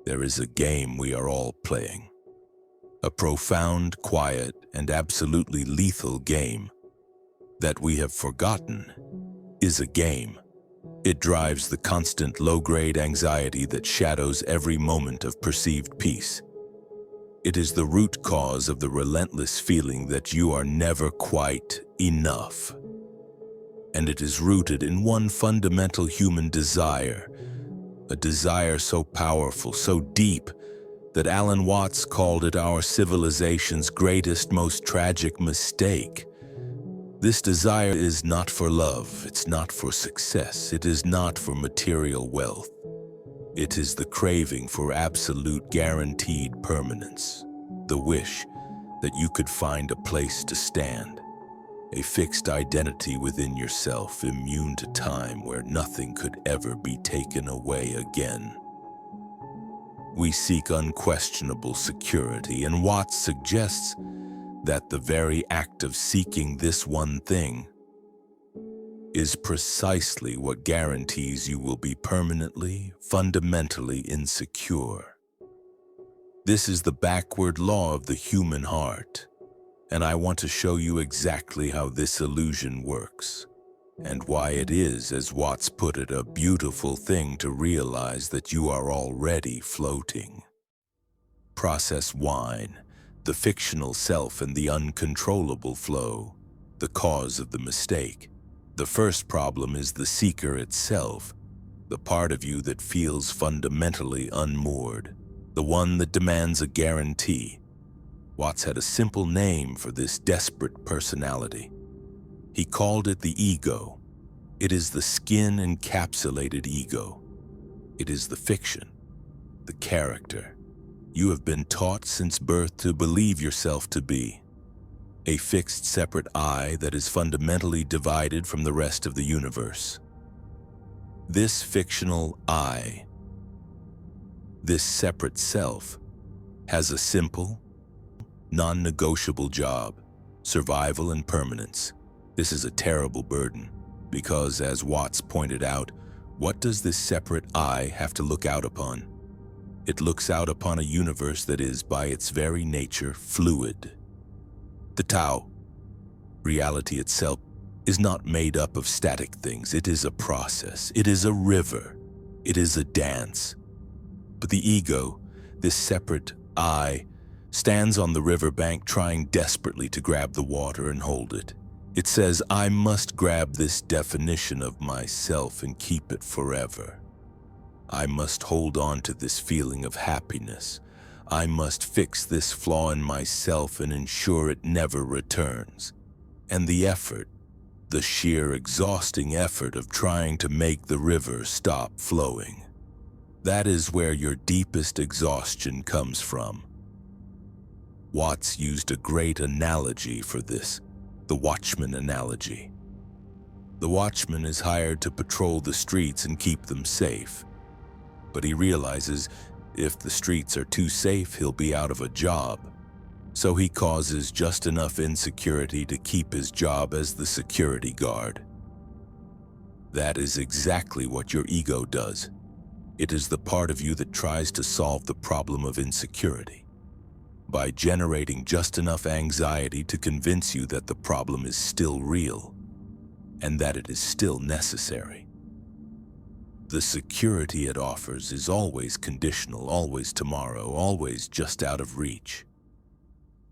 there is a game we are all playing. A profound, quiet, and absolutely lethal game that we have forgotten is a game. It drives the constant low-grade anxiety that shadows every moment of perceived peace. It is the root cause of the relentless feeling that you are never quite enough. And it is rooted in one fundamental human desire, a desire so powerful, so deep, that Alan Watts called it our civilization's greatest, most tragic mistake. This desire is not for love, it's not for success, it is not for material wealth. It is the craving for absolute guaranteed permanence, the wish that you could find a place to stand, a fixed identity within yourself, immune to time, where nothing could ever be taken away again. We seek unquestionable security, and Watts suggests that the very act of seeking this one thing is precisely what guarantees you will be permanently, fundamentally insecure. This is the backward law of the human heart, and I want to show you exactly how this illusion works, and why it is, as Watts put it, a beautiful thing to realize that you are already floating. Process 1. The fictional self and the uncontrollable flow, the cause of the mistake. The first problem is the seeker itself, the part of you that feels fundamentally unmoored, the one that demands a guarantee. Watts had a simple name for this desperate personality. He called it the ego. It is the skin-encapsulated ego. It is the fiction, the character you have been taught since birth to believe yourself to be. A fixed, separate I that is fundamentally divided from the rest of the universe. This fictional I, this separate self, has a simple, non-negotiable job: survival and permanence. This is a terrible burden, because, as Watts pointed out, what does this separate I have to look out upon? It looks out upon a universe that is, by its very nature, fluid. The Tao, reality itself, is not made up of static things. It is a process. It is a river. It is a dance. But the ego, this separate I, stands on the riverbank trying desperately to grab the water and hold it. It says, I must grab this definition of myself and keep it forever. I must hold on to this feeling of happiness. I must fix this flaw in myself and ensure it never returns. And the effort, the sheer exhausting effort of trying to make the river stop flowing, that is where your deepest exhaustion comes from. Watts used a great analogy for this, the watchman analogy. The watchman is hired to patrol the streets and keep them safe. But he realizes if the streets are too safe, he'll be out of a job. So he causes just enough insecurity to keep his job as the security guard. That is exactly what your ego does. It is the part of you that tries to solve the problem of insecurity by generating just enough anxiety to convince you that the problem is still real and that it is still necessary. The security it offers is always conditional, always tomorrow, always just out of reach.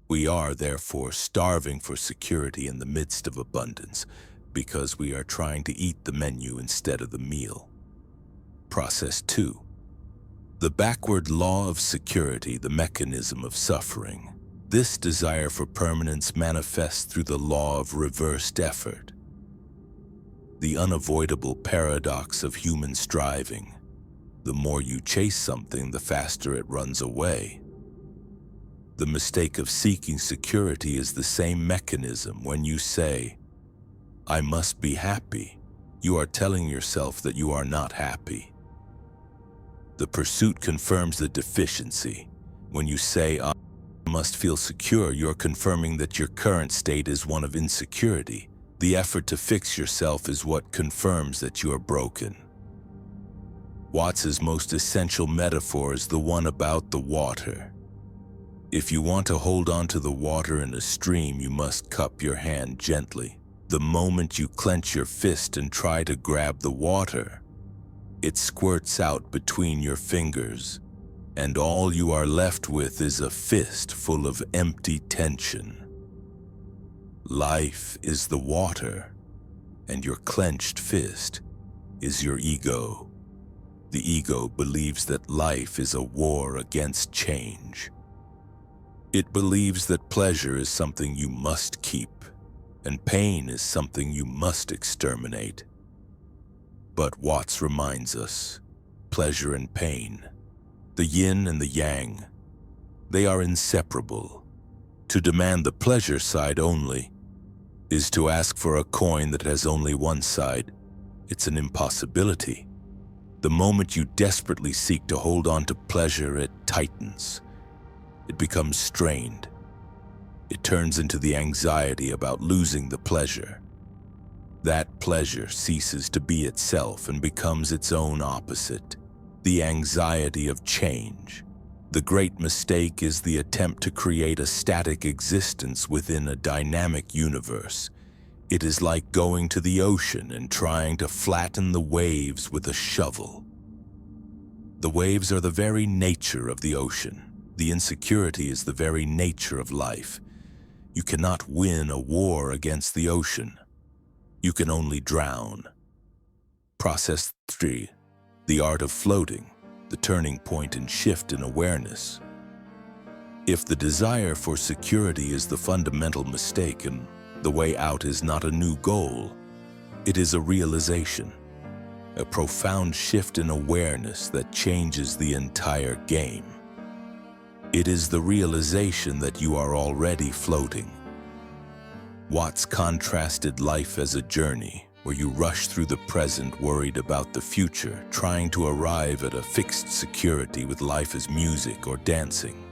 We are, therefore, starving for security in the midst of abundance because we are trying to eat the menu instead of the meal. Process 2. The backward law of security, the mechanism of suffering. This desire for permanence manifests through the law of reversed effort. The unavoidable paradox of human striving. The more you chase something, the faster it runs away. The mistake of seeking security is the same mechanism. When you say, I must be happy, you are telling yourself that you are not happy. The pursuit confirms the deficiency. When you say, I must feel secure, you're confirming that your current state is one of insecurity. The effort to fix yourself is what confirms that you are broken. Watts's most essential metaphor is the one about the water. If you want to hold on to the water in a stream, you must cup your hand gently. The moment you clench your fist and try to grab the water, it squirts out between your fingers, and all you are left with is a fist full of empty tension. Life is the water, and your clenched fist is your ego. The ego believes that life is a war against change. It believes that pleasure is something you must keep, and pain is something you must exterminate. But Watts reminds us, pleasure and pain, the yin and the yang, they are inseparable. To demand the pleasure side only is to ask for a coin that has only one side. It's an impossibility. The moment you desperately seek to hold on to pleasure, it tightens. It becomes strained. It turns into the anxiety about losing the pleasure. That pleasure ceases to be itself and becomes its own opposite, the anxiety of change. The great mistake is the attempt to create a static existence within a dynamic universe. It is like going to the ocean and trying to flatten the waves with a shovel. The waves are the very nature of the ocean. The insecurity is the very nature of life. You cannot win a war against the ocean. You can only drown. Process 3. The art of floating, the turning point and shift in awareness. If the desire for security is the fundamental mistake and the way out is not a new goal, it is a realization, a profound shift in awareness that changes the entire game. It is the realization that you are already floating. Watts contrasted life as a journey where you rush through the present worried about the future, trying to arrive at a fixed security with life as music or dancing.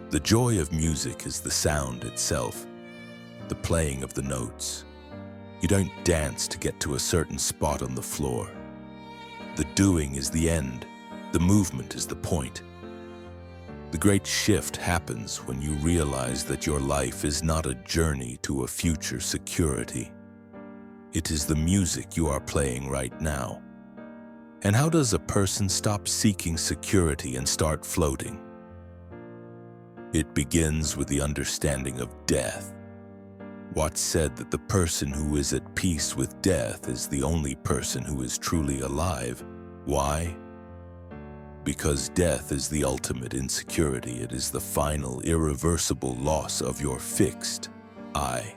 The joy of music is the sound itself, the playing of the notes. You don't dance to get to a certain spot on the floor. The doing is the end. The movement is the point. The great shift happens when you realize that your life is not a journey to a future security. It is the music you are playing right now. And how does a person stop seeking security and start floating? It begins with the understanding of death. Watts said that the person who is at peace with death is the only person who is truly alive. Why? Because death is the ultimate insecurity. It is the final, irreversible loss of your fixed I.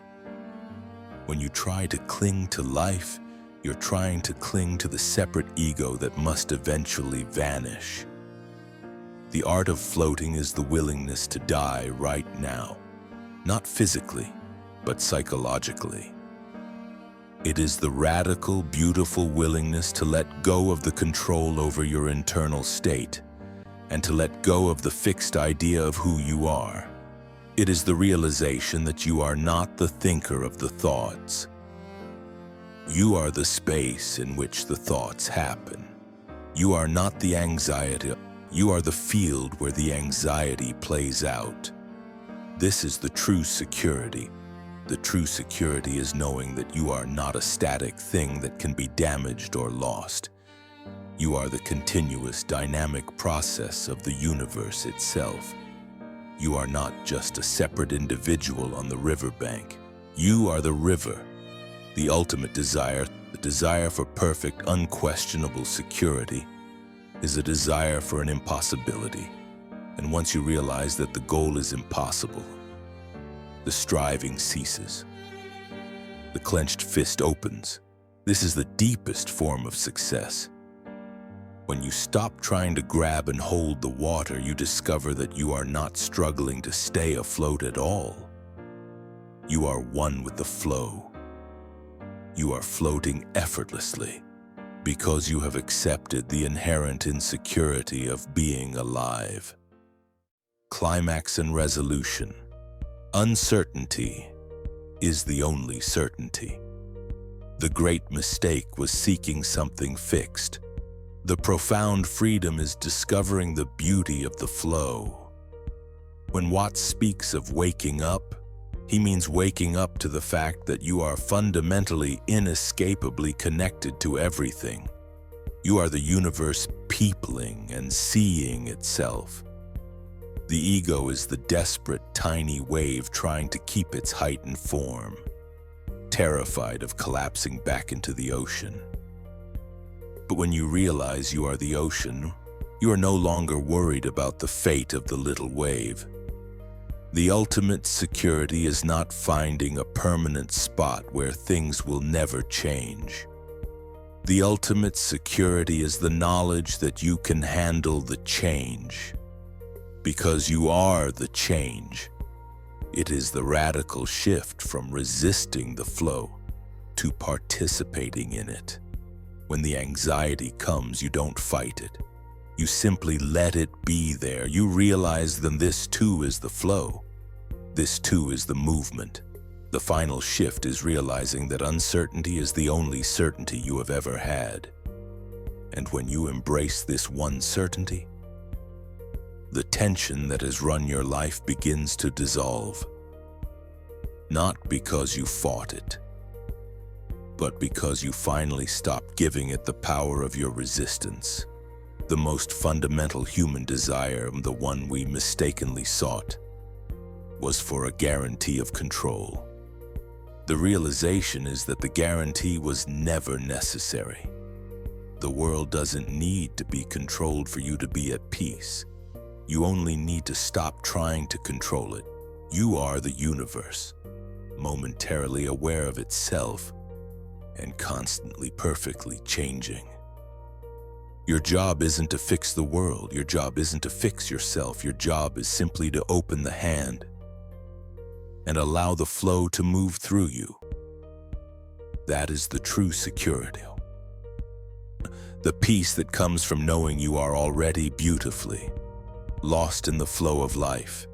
When you try to cling to life, you're trying to cling to the separate ego that must eventually vanish. The art of floating is the willingness to die right now, not physically, but psychologically. It is the radical, beautiful willingness to let go of the control over your internal state and to let go of the fixed idea of who you are. It is the realization that you are not the thinker of the thoughts. You are the space in which the thoughts happen. You are not the anxiety. You are the field where the anxiety plays out. This is the true security. The true security is knowing that you are not a static thing that can be damaged or lost. You are the continuous dynamic process of the universe itself. You are not just a separate individual on the riverbank. You are the river. The ultimate desire, the desire for perfect, unquestionable security, is a desire for an impossibility. And once you realize that the goal is impossible, the striving ceases. The clenched fist opens. This is the deepest form of success. When you stop trying to grab and hold the water, you discover that you are not struggling to stay afloat at all. You are one with the flow. You are floating effortlessly because you have accepted the inherent insecurity of being alive. Climax and resolution. Uncertainty is the only certainty. The great mistake was seeking something fixed. The profound freedom is discovering the beauty of the flow. When Watts speaks of waking up, he means waking up to the fact that you are fundamentally, inescapably connected to everything. You are the universe peopling and seeing itself. The ego is the desperate, tiny wave trying to keep its heightened form, terrified of collapsing back into the ocean. But when you realize you are the ocean, you are no longer worried about the fate of the little wave. The ultimate security is not finding a permanent spot where things will never change. The ultimate security is the knowledge that you can handle the change. Because you are the change. It is the radical shift from resisting the flow to participating in it. When the anxiety comes, you don't fight it. You simply let it be there. You realize that this too is the flow. This too is the movement. The final shift is realizing that uncertainty is the only certainty you have ever had. And when you embrace this one certainty, the tension that has run your life begins to dissolve. Not because you fought it, but because you finally stopped giving it the power of your resistance. The most fundamental human desire, the one we mistakenly sought, was for a guarantee of control. The realization is that the guarantee was never necessary. The world doesn't need to be controlled for you to be at peace. You only need to stop trying to control it. You are the universe, momentarily aware of itself and constantly perfectly changing. Your job isn't to fix the world. Your job isn't to fix yourself. Your job is simply to open the hand and allow the flow to move through you. That is the true security. The peace that comes from knowing you are already beautifully lost in the flow of life.